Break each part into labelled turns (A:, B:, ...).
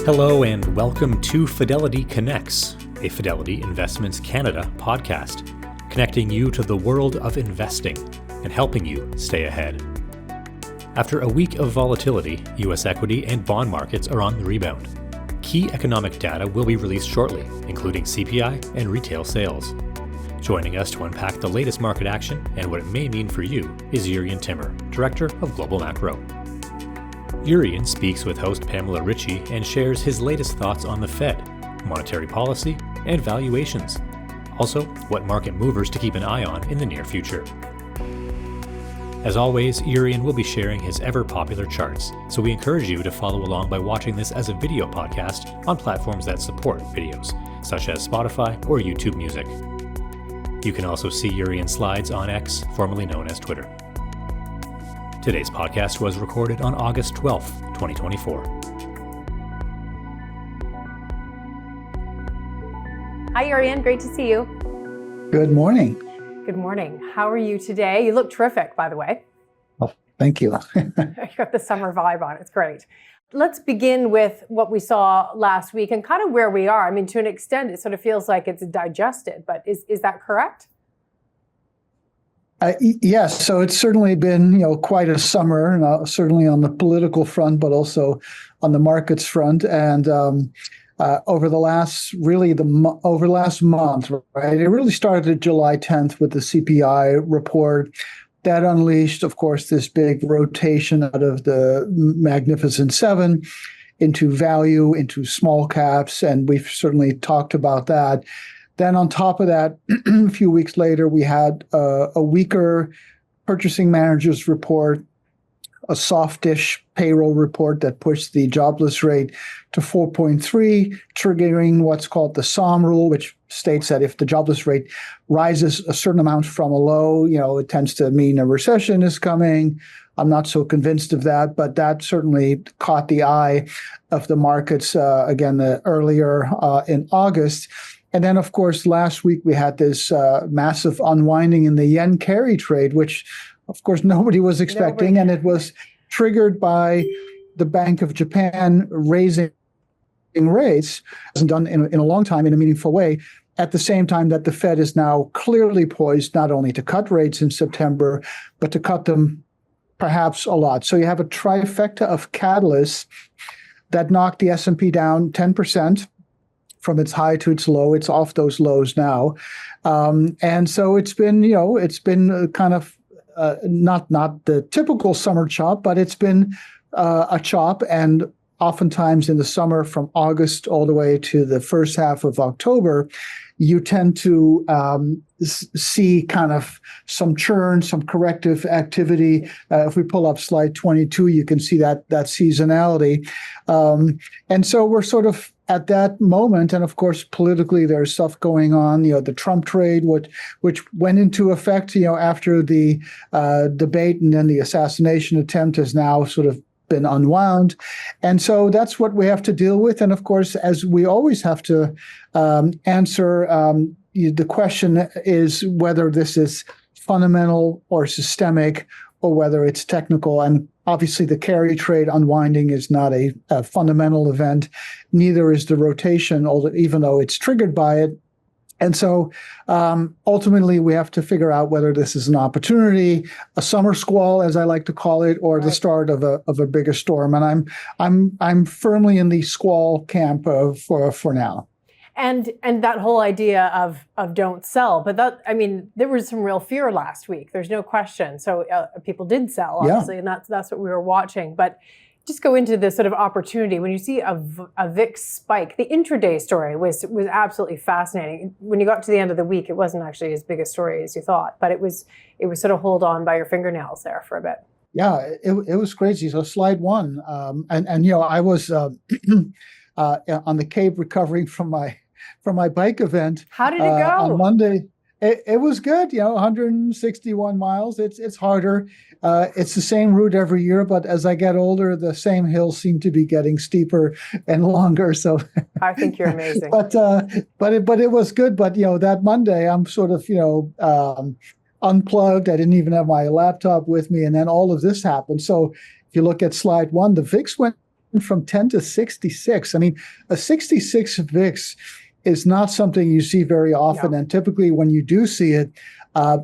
A: Hello and welcome to Fidelity Connects, a Fidelity Investments Canada podcast, connecting you to the world of investing and helping you stay ahead. After a week of volatility, U.S. equity and bond markets are on the rebound. Key economic data will be released shortly, including CPI and retail sales. Joining us to unpack the latest market action and what it may mean for you is Jurrien Timmer, Director of Global Macro. Jurrien speaks with host Pamela Ritchie and shares his latest thoughts on the Fed, monetary policy, and valuations. Also, what market movers to keep an eye on in the near future. As always, Jurrien will be sharing his ever-popular charts, so we encourage you to follow along by watching this as a video podcast on platforms that support videos, such as Spotify or YouTube Music. You can also see Jurrien's slides on X, formerly known as Twitter. Today's podcast was recorded on August 12th, 2024.
B: Hi, Jurrien. Great to see you.
C: Good morning.
B: Good morning. How are you today? You look terrific, by the way.
C: Oh, thank you.
B: You got the summer vibe on. It's great. Let's begin with what we saw last week and kind of where we are. I mean, to an extent, it sort of feels like it's digested, but is that correct?
C: Yes, so it's certainly been, quite a summer, certainly on the political front, but also on the markets front. And over the last month, right? It really started July 10th with the CPI report that unleashed, of course, this big rotation out of the Magnificent Seven into value, into small caps, and we've certainly talked about that. Then on top of that, a few weeks later, we had a weaker purchasing managers report, a softish payroll report that pushed the jobless rate to 4.3, triggering what's called the SOM rule, which states that if the jobless rate rises a certain amount from a low, it tends to mean a recession is coming. I'm not so convinced of that, but that certainly caught the eye of the markets earlier in August. And then, of course, last week we had this massive unwinding in the yen carry trade, which, of course, nobody was expecting. And it was triggered by the Bank of Japan raising rates, hasn't done in a long time in a meaningful way, at the same time that the Fed is now clearly poised not only to cut rates in September, but to cut them perhaps a lot. So you have a trifecta of catalysts that knocked the S&P down 10%. From its high to its low. It's off those lows now. And so it's been, kind of not the typical summer chop, but it's been a chop. And oftentimes in the summer from August all the way to the first half of October, you tend to see kind of some churn, some corrective activity. If we pull up slide 22, you can see that seasonality. And so we're sort of at that moment, and of course, politically, there's stuff going on. The Trump trade, which went into effect, after the debate, and then the assassination attempt has now sort of been unwound, and so that's what we have to deal with. And of course, as we always have to answer, the question is whether this is fundamental or systemic, or whether it's technical. And obviously, the carry trade unwinding is not a fundamental event. Neither is the rotation, even though it's triggered by it. And so ultimately, we have to figure out whether this is an opportunity, a summer squall, as I like to call it, or the start of a bigger storm. And I'm firmly in the squall camp for now.
B: And that whole idea of don't sell, but there was some real fear last week. There's no question. So people did sell, obviously, and that's what we were watching. But just go into this sort of opportunity. When you see a VIX spike, the intraday story was absolutely fascinating. When you got to the end of the week, it wasn't actually as big a story as you thought, but it was sort of hold on by your fingernails there for a bit.
C: Yeah, it was crazy. So slide one, and I was on the Cape recovering from my bike event.
B: How did it go?
C: On Monday. It was good, 161 miles. It's harder. It's the same route every year, but as I get older, the same hills seem to be getting steeper and longer. So
B: I think you're amazing.
C: But it was good. But that Monday, I'm sort of unplugged. I didn't even have my laptop with me, and then all of this happened. So if you look at slide one, the VIX went from 10 to 66. I mean, a 66 VIX is not something you see very often. And typically when you do see it,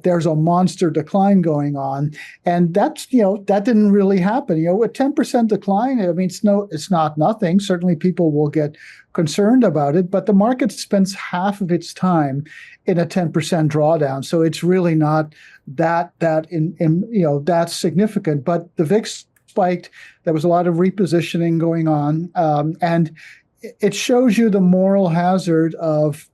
C: there's a monster decline going on. And that's, that didn't really happen. A 10% decline, I mean, it's not nothing. Certainly people will get concerned about it, but the market spends half of its time in a 10% drawdown. So it's really not that significant. But the VIX spiked. There was a lot of repositioning going on. And it shows you the moral hazard of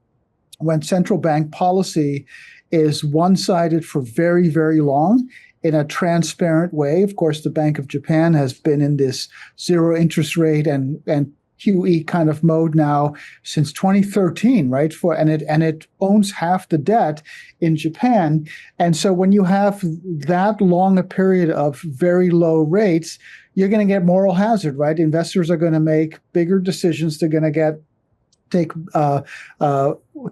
C: when central bank policy is one-sided for very, very long in a transparent way. Of course, the Bank of Japan has been in this zero interest rate and QE kind of mode now since 2013, right? And it owns half the debt in Japan. And so when you have that long a period of very low rates, you're going to get moral hazard, right? Investors are going to make bigger decisions. They're going to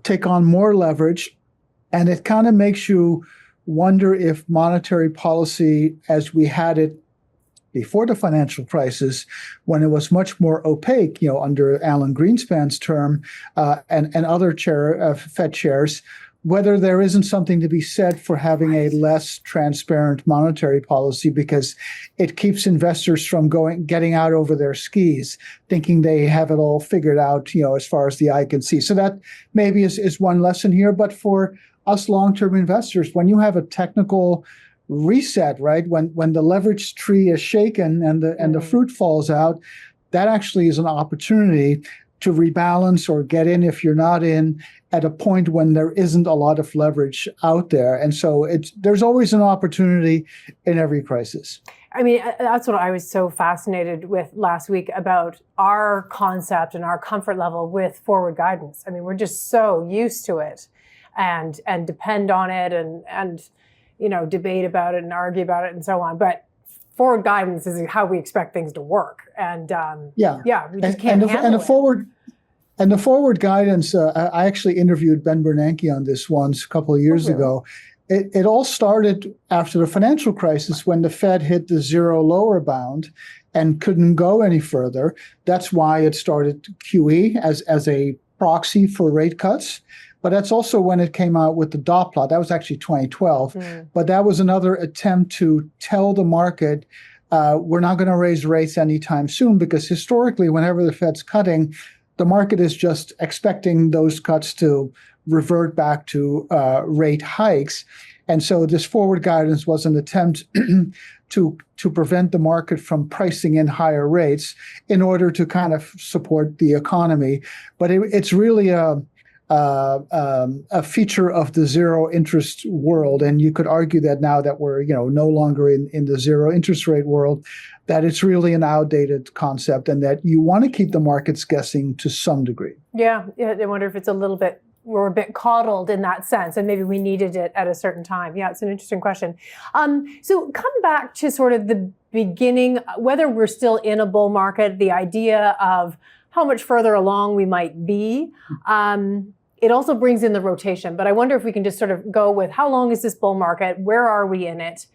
C: take on more leverage. And it kind of makes you wonder if monetary policy, as we had it before the financial crisis, when it was much more opaque, under Alan Greenspan's term and other Fed chairs, whether there isn't something to be said for having a less transparent monetary policy, because it keeps investors from getting out over their skis, thinking they have it all figured out, as far as the eye can see. So that maybe is one lesson here. But for us long-term investors, when you have a technical reset, right, when the leverage tree is shaken and the fruit falls out, that actually is an opportunity to rebalance or get in if you're not in at a point when there isn't a lot of leverage out there. And so there's always an opportunity in every crisis.
B: I mean, that's what I was so fascinated with last week about our concept and our comfort level with forward guidance. I mean, we're just so used to it and depend on it and debate about it and argue about it and so on. But forward guidance is how we expect things to work. And we just can't handle it. And the forward guidance, I actually interviewed Ben Bernanke on this once a couple of years ago. It all started after the financial crisis when the Fed hit the zero lower bound and couldn't go any further. That's why it started QE as a proxy for rate cuts. But that's also when it came out with the dot plot. That was actually 2012. But that was another attempt to tell the market, we're not going to raise rates anytime soon, because historically, whenever the Fed's cutting, the market is just expecting those cuts to revert back to rate hikes. And so this forward guidance was an attempt to prevent the market from pricing in higher rates in order to kind of support the economy. But it's really a feature of the zero interest world. And you could argue that now that we're no longer in the zero interest rate world, that it's really an outdated concept and that you want to keep the markets guessing to some degree. Yeah, I wonder if it's we're a bit coddled in that sense, and maybe we needed it at a certain time. Yeah, it's an interesting question. So come back to sort of the beginning, whether we're still in a bull market, the idea of how much further along we might be. It also brings in the rotation, but I wonder if we can just sort of go with how long is this bull market? Where are we in it?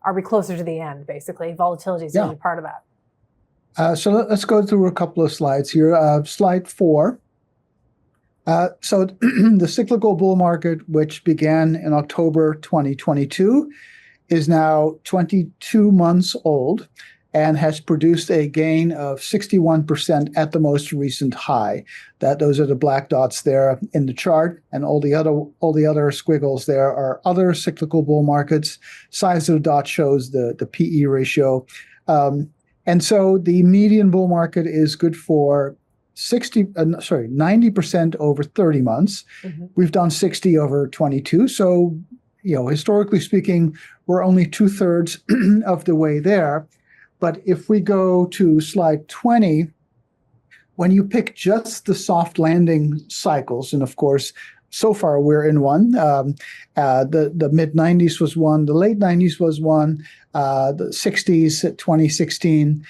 B: Are we closer to the end, basically? Volatility is really part of that.
C: So let's go through a couple of slides here. Slide 4. So the cyclical bull market, which began in October 2022, is now 22 months old and has produced a gain of 61% at the most recent high. Those are the black dots there in the chart, and all the other squiggles there are other cyclical bull markets. Size of the dot shows the PE ratio. And so the median bull market is good for 90% over 30 months. We've done 60 over 22. So, historically speaking, we're only 2/3 of the way there. But if we go to slide 20, when you pick just the soft landing cycles, and of course, so far we're in one. The mid-90s was one, the late 90s was one, the 60s at 2016.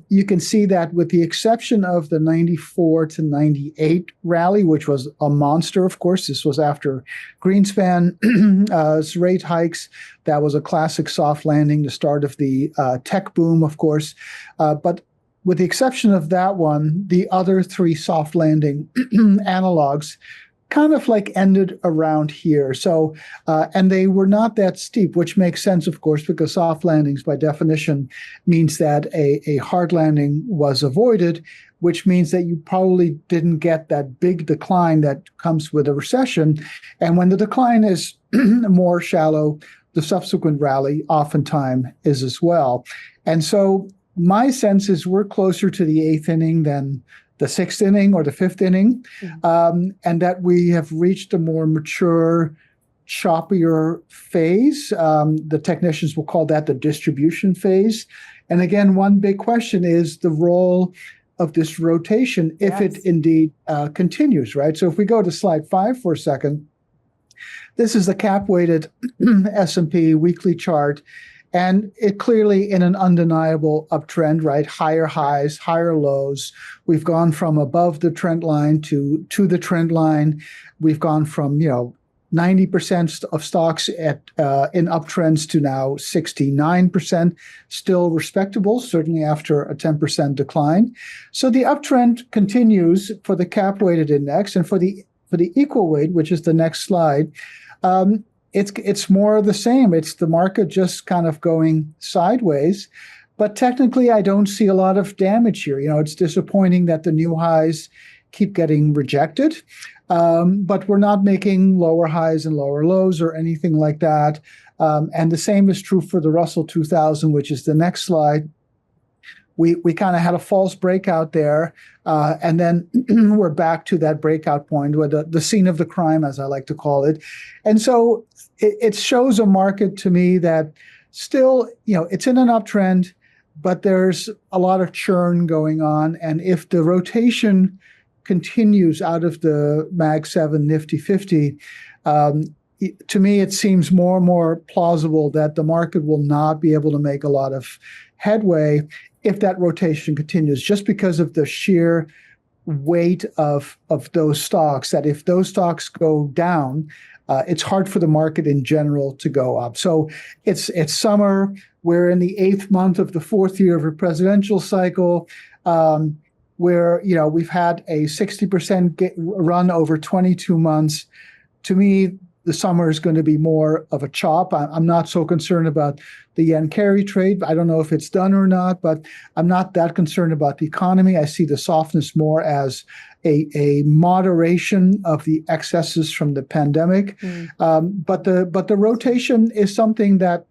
C: You can see that with the exception of the 94 to 98 rally, which was a monster, of course, this was after Greenspan's rate hikes. That was a classic soft landing, the start of the tech boom, of course. But with the exception of that one, the other three soft landing analogs kind of like ended around here. So, and they were not that steep, which makes sense, of course, because soft landings by definition means that a hard landing was avoided, which means that you probably didn't get that big decline that comes with a recession. And when the decline is more shallow, the subsequent rally oftentimes is as well. And so my sense is we're closer to the eighth inning than the sixth inning or the fifth inning, and that we have reached a more mature, choppier phase. The technicians will call that the distribution phase. And again, one big question is the role of this rotation if it indeed continues, right? So if we go to slide 5 for a second, this is the cap-weighted S&P weekly chart. And it clearly in an undeniable uptrend, right? Higher highs, higher lows. We've gone from above the trend line to the trend line. We've gone from, 90% of stocks in uptrends to now 69%, still respectable, certainly after a 10% decline. So the uptrend continues for the cap-weighted index, and for the equal weight, which is the next slide. It's more of the same. It's the market just kind of going sideways. But technically, I don't see a lot of damage here. It's disappointing that the new highs keep getting rejected. But we're not making lower highs and lower lows or anything like that. And the same is true for the Russell 2000, which is the next slide. We kind of had a false breakout there, and then we're back to that breakout point, where the scene of the crime, as I like to call it. And so it shows a market to me that still, it's in an uptrend, but there's a lot of churn going on. And if the rotation continues out of the Mag 7 Nifty 50, to me, it seems more and more plausible that the market will not be able to make a lot of headway if that rotation continues, just because of the sheer weight of those stocks, that if those stocks go down, it's hard for the market in general to go up. So it's summer. We're in the 8th month of the 4th year of a presidential cycle, where we've had a 60% run over 22 months. To me, the summer is going to be more of a chop. I'm not so concerned about the yen carry trade. I don't know if it's done or not, but I'm not that concerned about the economy. I see the softness more as a moderation of the excesses from the pandemic. But the rotation is something that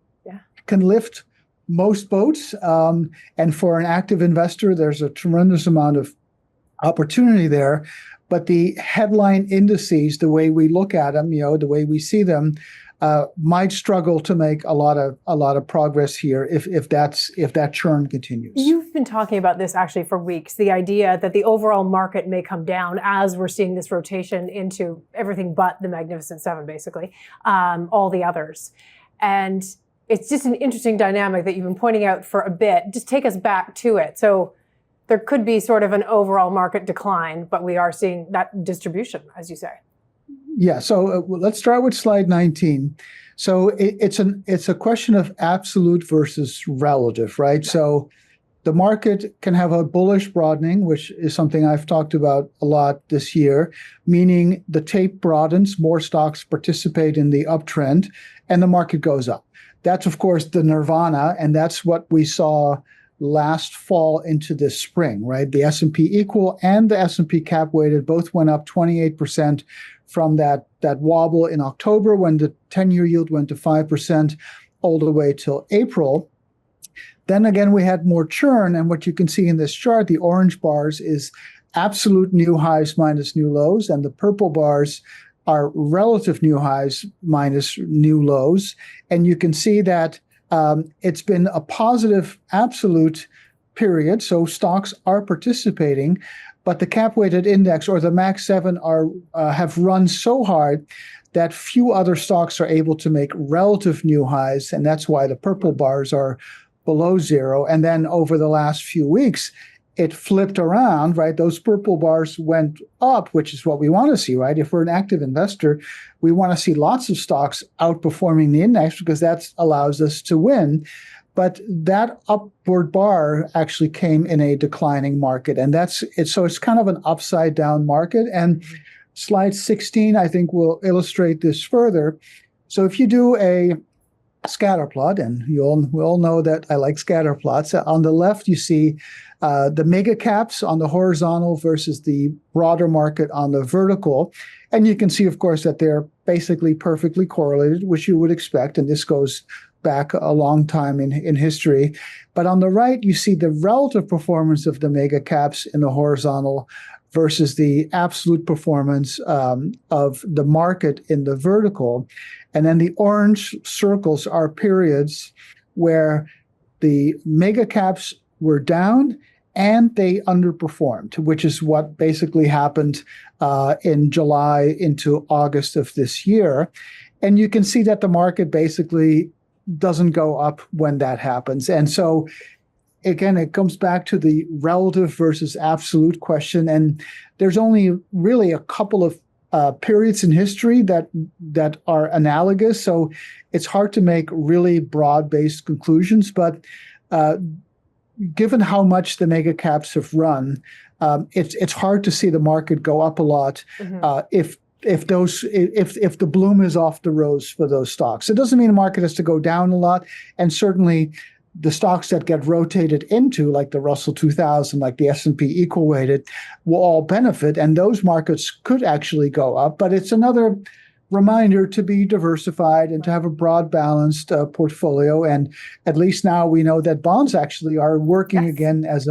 C: can lift most boats. And for an active investor, there's a tremendous amount of opportunity there. But the headline indices, the way we look at them, the way we see them, might struggle to make a lot of progress here if that churn continues.
B: You've been talking about this actually for weeks, the idea that the overall market may come down as we're seeing this rotation into everything but the Magnificent Seven, basically, all the others. And it's just an interesting dynamic that you've been pointing out for a bit. Just take us back to it. So there could be sort of an overall market decline, but we are seeing that distribution, as you say.
C: Yeah. So let's start with slide 19. So it's a question of absolute versus relative, right? So the market can have a bullish broadening, which is something I've talked about a lot this year, meaning the tape broadens, more stocks participate in the uptrend, and the market goes up. That's, of course, the nirvana, and that's what we saw last fall into this spring, right? The S&P equal and the S&P cap weighted both went up 28% from that wobble in October when the 10-year yield went to 5% all the way till April. Then again, we had more churn, and what you can see in this chart, the orange bars is absolute new highs minus new lows, and the purple bars are relative new highs minus new lows. And you can see that it's been a positive absolute period, so stocks are participating, but the cap-weighted index or the Mag 7 have run so hard that few other stocks are able to make relative new highs, and that's why the purple bars are below zero. And then over the last few weeks, it flipped around, right? Those purple bars went up, which is what we want to see, right? If we're an active investor, we want to see lots of stocks outperforming the index because that allows us to win. But that upward bar actually came in a declining market. And that's it. So it's kind of an upside down market. And slide 16, I think, will illustrate this further. So if you do a scatter plot, and we all know that I like scatter plots. On the left, you see the mega caps on the horizontal versus the broader market on the vertical. And you can see, of course, that they're basically perfectly correlated, which you would expect. And this goes back a long time in history. But on the right, you see the relative performance of the mega caps in the horizontal versus the absolute performance of the market in the vertical. And then the orange circles are periods where the mega caps were down and they underperformed, which is what basically happened in July into August of this year. And you can see that the market basically doesn't go up when that happens. And so again, it comes back to the relative versus absolute question. And there's only really a couple of periods in history that are analogous. So it's hard to make really broad-based conclusions. But given how much the mega caps have run, it's hard to see the market go up a lot if the bloom is off the rose for those stocks. It doesn't mean the market has to go down a lot, and certainly the stocks that get rotated into, like the Russell 2000, like the S&P equal weighted, will all benefit, and those markets could actually go up. But it's another reminder to be diversified and to have a broad, balanced portfolio. And at least now we know that bonds actually are working again as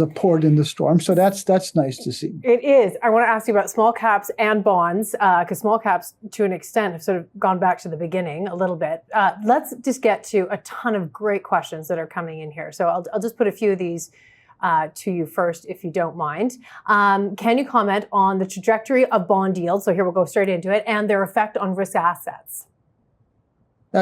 C: a port in the storm. So that's nice to see.
B: It is. I want to ask you about small caps and bonds, because small caps, to an extent, have sort of gone back to the beginning a little bit. Let's just get to a ton of great questions that are coming in here. So I'll just put a few of these to you first, if you don't mind. Can you comment on the trajectory of bond yields? So here we'll go straight into it, and their effect on risk assets.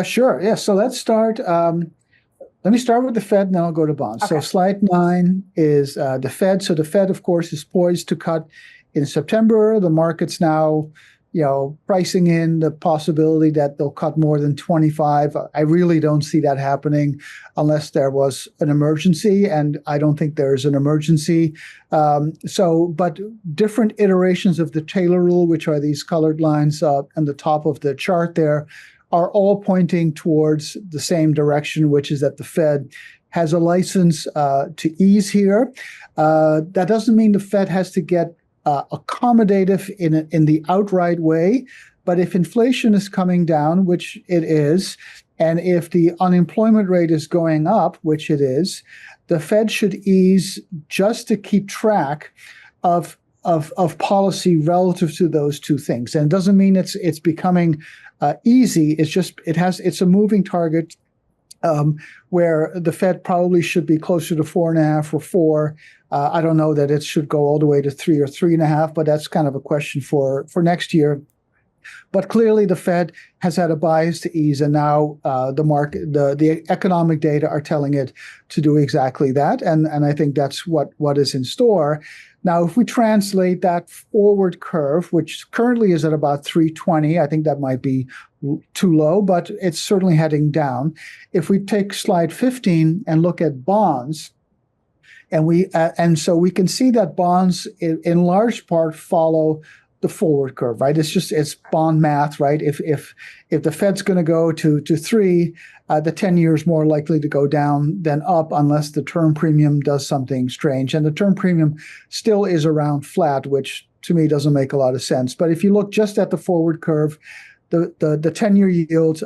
C: Sure. Yeah. So let's start. Let me start with the Fed, and then I'll go to bonds. Okay. So slide 9 is the Fed. So the Fed, of course, is poised to cut in September. The market's now, pricing in the possibility that they'll cut more than 25. I really don't see that happening unless there was an emergency, and I don't think there is an emergency. But different iterations of the Taylor rule, which are these colored lines on the top of the chart there, are all pointing towards the same direction, which is that the Fed has a license to ease here. That doesn't mean the Fed has to get accommodative in the outright way, but if inflation is coming down, which it is, and if the unemployment rate is going up, which it is, the Fed should ease just to keep track of policy relative to those two things. And it doesn't mean it's becoming easy. It's just it's a moving target. Where the Fed probably should be closer to 4.5 or 4. I don't know that it should go all the way to 3 or 3.5, but that's kind of a question for next year. But clearly, the Fed has had a bias to ease, and now the market, the economic data are telling it to do exactly that, and I think that's what is in store. Now, if we translate that forward curve, which currently is at about 320, I think that might be too low, but it's certainly heading down. If we take slide 15 and look at bonds, and so we can see that bonds in large part follow the forward curve, right? It's bond math, right? If the Fed's going to go to 3, the 10-year is more likely to go down than up unless the term premium does something strange. And the term premium still is around flat, which to me doesn't make a lot of sense. But if you look just at the forward curve, the 10-year yield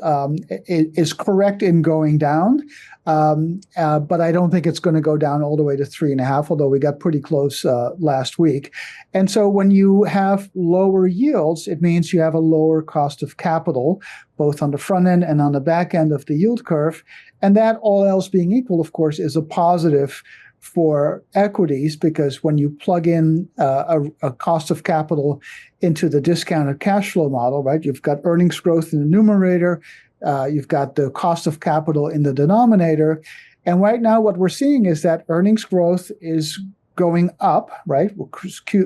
C: is correct in going down, but I don't think it's going to go down all the way to 3.5, although we got pretty close last week. And so when you have lower yields, it means you have a lower cost of capital, both on the front end and on the back end of the yield curve. And that, all else being equal, of course, is a positive for equities, because when you plug in a cost of capital into the discounted cash flow model, right, you've got earnings growth in the numerator, you've got the cost of capital in the denominator. And right now what we're seeing is that earnings growth is going up, right?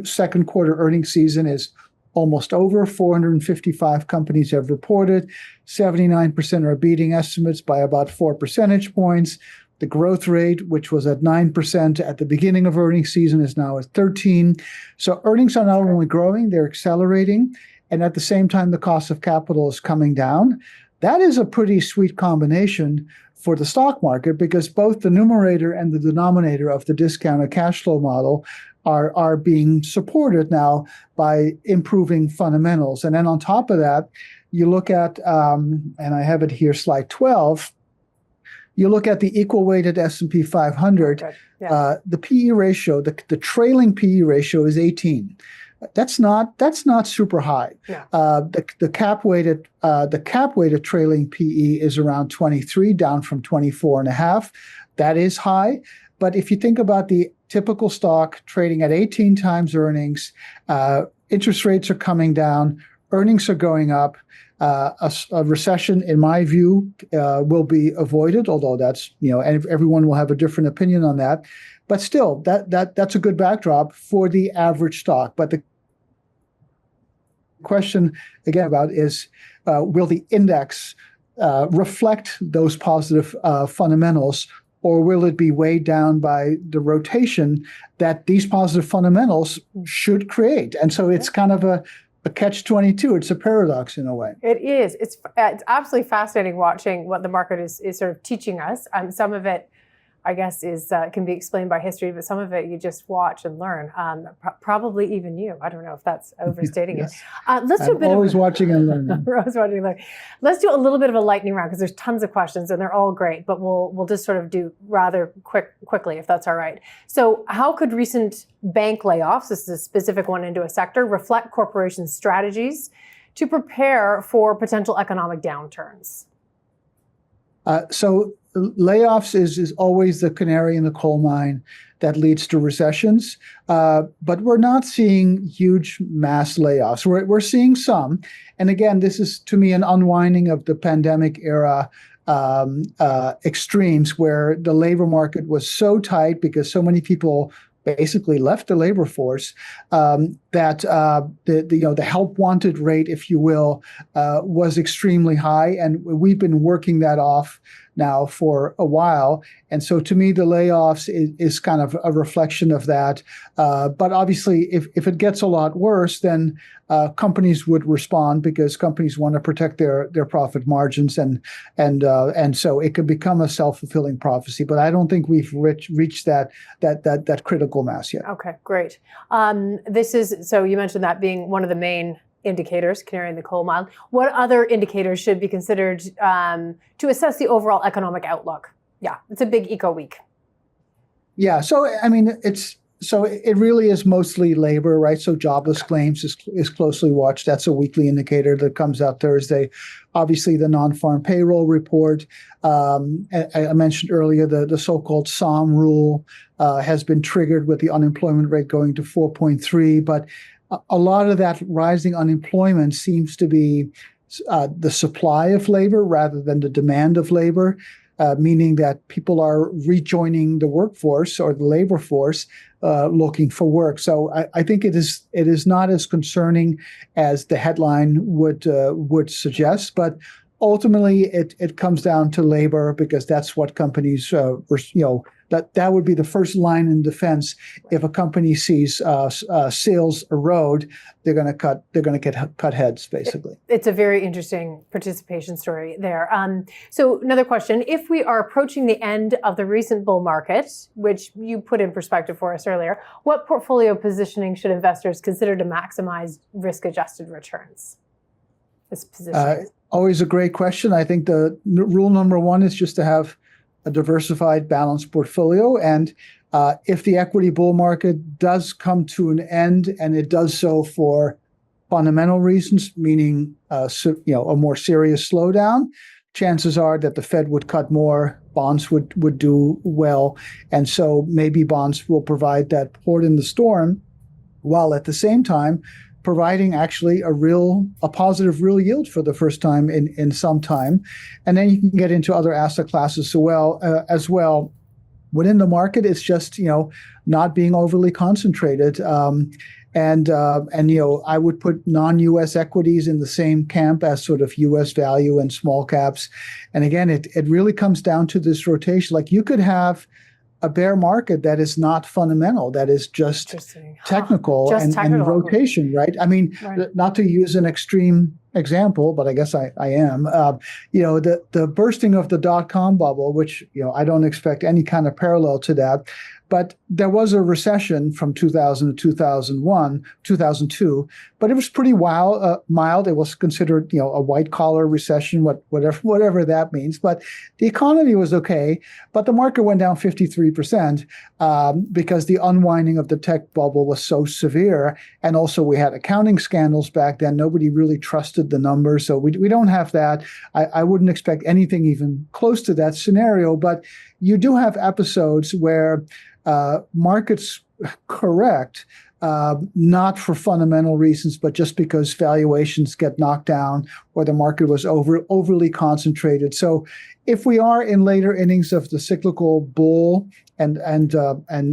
C: Second quarter earnings season is almost over. 455 companies have reported. 79% are beating estimates by about 4 percentage points. The growth rate, which was at 9% at the beginning of earnings season, is now at 13%. So earnings are not only growing, they're accelerating. And at the same time, the cost of capital is coming down. That is a pretty sweet combination for the stock market, because both the numerator and the denominator of the discounted cash flow model are being supported now by improving fundamentals. And then on top of that, you look at, and I have it here, slide 12, you look at the equal weighted S&P 500,
B: Okay. Yeah.
C: the PE ratio, the trailing PE ratio is 18. That's not super high.
B: Yeah.
C: The cap weighted trailing PE is around 23, down from 24.5. That is high. But if you think about the typical stock trading at 18 times earnings, interest rates are coming down, earnings are going up. A recession, in my view, will be avoided, although that's, and everyone will have a different opinion on that. But still, that's a good backdrop for the average stock. But the question again about is, will the index reflect those positive fundamentals, or will it be weighed down by the rotation that these positive fundamentals should create? And so it's kind of a catch-22. It's a paradox in a way.
B: It is. It's absolutely fascinating watching what the market is sort of teaching us. Some of it, I guess, is can be explained by history, but some of it you just watch and learn. Probably even you. I don't know if that's overstating
C: Yes.
B: it. Let's do a bit
C: always watching and learning.
B: We're always watching and learning. Let's do a little bit of a lightning round, because there's tons of questions and they're all great, but we'll just sort of do rather quickly, if that's all right. So how could recent bank layoffs, this is a specific one into a sector, reflect corporations' strategies to prepare for potential economic downturns?
C: So layoffs is always the canary in the coal mine that leads to recessions. But we're not seeing huge mass layoffs. We're seeing some. And again, this is, to me, an unwinding of the pandemic era extremes, where the labor market was so tight because so many people basically left the labor force, that the help wanted rate, if you will, was extremely high, and we've been working that off now for a while. And so to me, the layoffs is kind of a reflection of that. But obviously, if it gets a lot worse, then companies would respond, because companies want to protect their profit margins, and so it could become a self-fulfilling prophecy. But I don't think we've reached that critical mass yet.
B: Okay, great. So you mentioned that being one of the main indicators, canary in the coal mine. What other indicators should be considered to assess the overall economic outlook? Yeah, it's a big eco week.
C: Yeah, so I mean, it really is mostly labor, right? So jobless claims is closely watched. That's a weekly indicator that comes out Thursday. Obviously, the non-farm payroll report. I mentioned earlier the so-called SOM rule has been triggered with the unemployment rate going to 4.3, but a lot of that rising unemployment seems to be the supply of labor rather than the demand of labor, meaning that people are rejoining the workforce or the labor force looking for work. So I think it is not as concerning as the headline would suggest, but ultimately it comes down to labor, because that's what companies that would be the first line in defense. If a company sees sales erode, they're going to get cut heads, basically.
B: It's a very interesting participation story there. So another question: if we are approaching the end of the recent bull market, which you put in perspective for us earlier, what portfolio positioning should investors consider to maximize risk-adjusted returns? This position.
C: Always a great question. I think the rule number one is just to have a diversified, balanced portfolio. And if the equity bull market does come to an end, and it does so for fundamental reasons, meaning a more serious slowdown, chances are that the Fed would cut more, bonds would do well. And so maybe bonds will provide that port in the storm, while at the same time providing actually a positive real yield for the first time in some time. And then you can get into other asset classes as well. within the market. It's just, not being overly concentrated. And I would put non-U.S. equities in the same camp as sort of U.S. value and small caps. And again, it really comes down to this rotation. Like you could have a bear market that is not fundamental, that is just technical, and rotation, right? I mean, not to use an extreme example, but I guess I am. The bursting of the dot-com bubble, which I don't expect any kind of parallel to that. But there was a recession from 2000 to 2002, but it was pretty mild. It was considered, a white-collar recession, whatever that means. But the economy was okay, but the market went down 53% because the unwinding of the tech bubble was so severe. And also we had accounting scandals back then. Nobody really trusted the numbers. So we don't have that. I wouldn't expect anything even close to that scenario. But you do have episodes where markets correct, not for fundamental reasons, but just because valuations get knocked down or the market was overly concentrated. So if we are in later innings of the cyclical bull and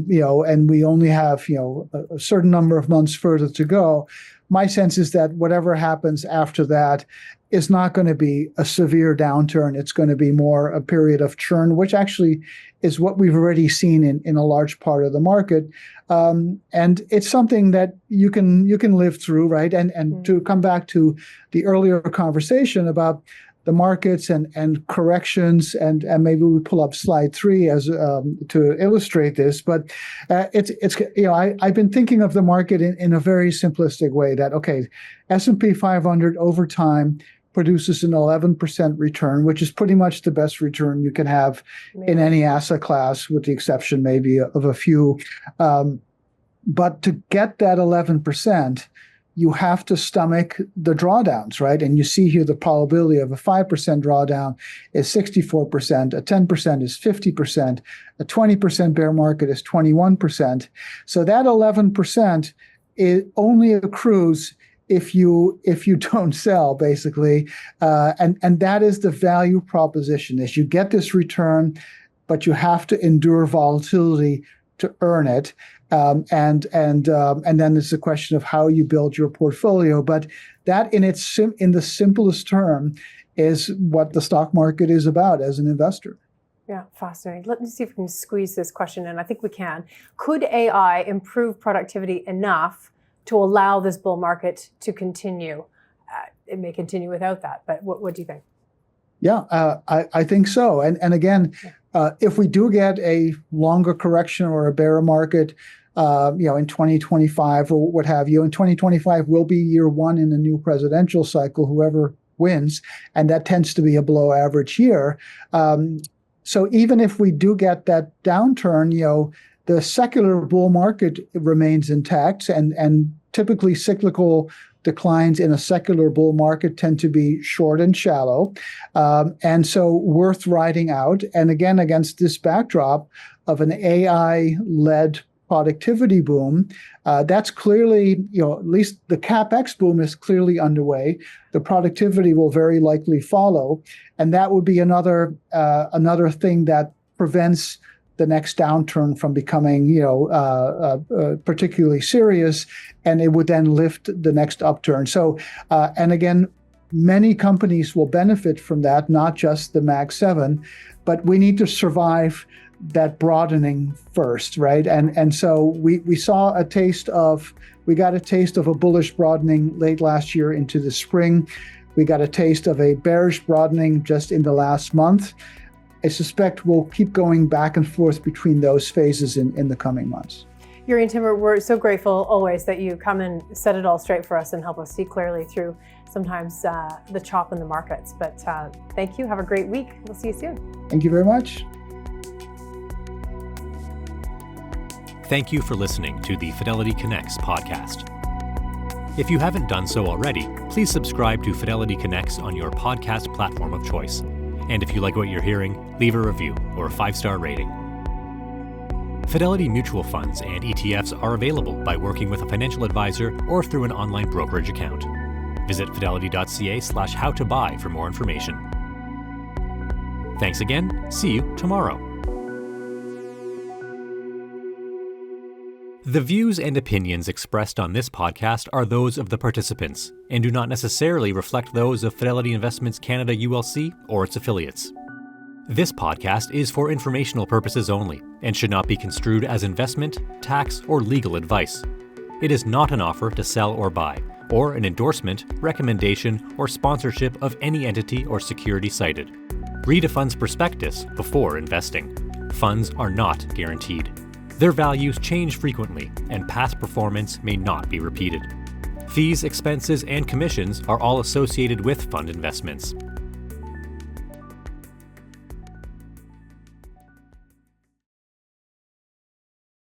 C: we only have, a certain number of months further to go, my sense is that whatever happens after that is not going to be a severe downturn. It's going to be more a period of churn, which actually is what we've already seen in a large part of the market. And it's something that you can live through, right? And to come back to the earlier conversation about the markets and corrections, and maybe we pull up slide 3 as to illustrate this. But I've been thinking of the market in a very simplistic way. That S&P 500 over time produces an 11% return, which is pretty much the best return you can have in any asset class, with the exception maybe of a few. But to get that 11%, you have to stomach the drawdowns, right? And you see here the probability of a 5% drawdown is 64%, a 10% is 50%, a 20% bear market is 21%. So that 11% only accrues if you don't sell, basically. And that is the value proposition, is you get this return, but you have to endure volatility to earn it. And then it's a question of how you build your portfolio. But that in the simplest term is what the stock market is about as an investor.
B: Yeah, fascinating. Let me see if we can squeeze this question in. I think we can. Could AI improve productivity enough to allow this bull market to continue? It may continue without that, but what do you think?
C: Yeah, I think so. And again, if we do get a longer correction or a bear market, in 2025 or what have you, and 2025 will be year one in the new presidential cycle, whoever wins, and that tends to be a below average year. So even if we do get that downturn, the secular bull market remains intact, and typically cyclical declines in a secular bull market tend to be short and shallow, and so worth riding out. And again, against this backdrop of an AI-led productivity boom, that's clearly, at least the CapEx boom is clearly underway. The productivity will very likely follow, and that would be another thing that prevents the next downturn from becoming, particularly serious, and it would then lift the next upturn. So, and again, many companies will benefit from that, not just the Mag 7, but we need to survive that broadening first, right? And so we got a taste of a bullish broadening late last year into the spring. We got a taste of a bearish broadening just in the last month. I suspect we'll keep going back and forth between those phases in the coming months.
B: Jurrien Timmer, we're so grateful always that you come and set it all straight for us and help us see clearly through sometimes the chop in the markets. But thank you. Have a great week. We'll see you soon.
C: Thank you very much.
A: Thank you for listening to the Fidelity Connects podcast. If you haven't done so already, please subscribe to Fidelity Connects on your podcast platform of choice. And if you like what you're hearing, leave a review or a 5-star rating. Fidelity mutual funds and ETFs are available by working with a financial advisor or through an online brokerage account. Visit fidelity.ca/how-to-buy for more information. Thanks again. See you tomorrow. The views and opinions expressed on this podcast are those of the participants and do not necessarily reflect those of Fidelity Investments Canada ULC or its affiliates. This podcast is for informational purposes only and should not be construed as investment, tax, or legal advice. It is not an offer to sell or buy, or an endorsement, recommendation, or sponsorship of any entity or security cited. Read a fund's prospectus before investing. Funds are not guaranteed. Their values change frequently, and past performance may not be repeated. Fees, expenses, and commissions are all associated with fund investments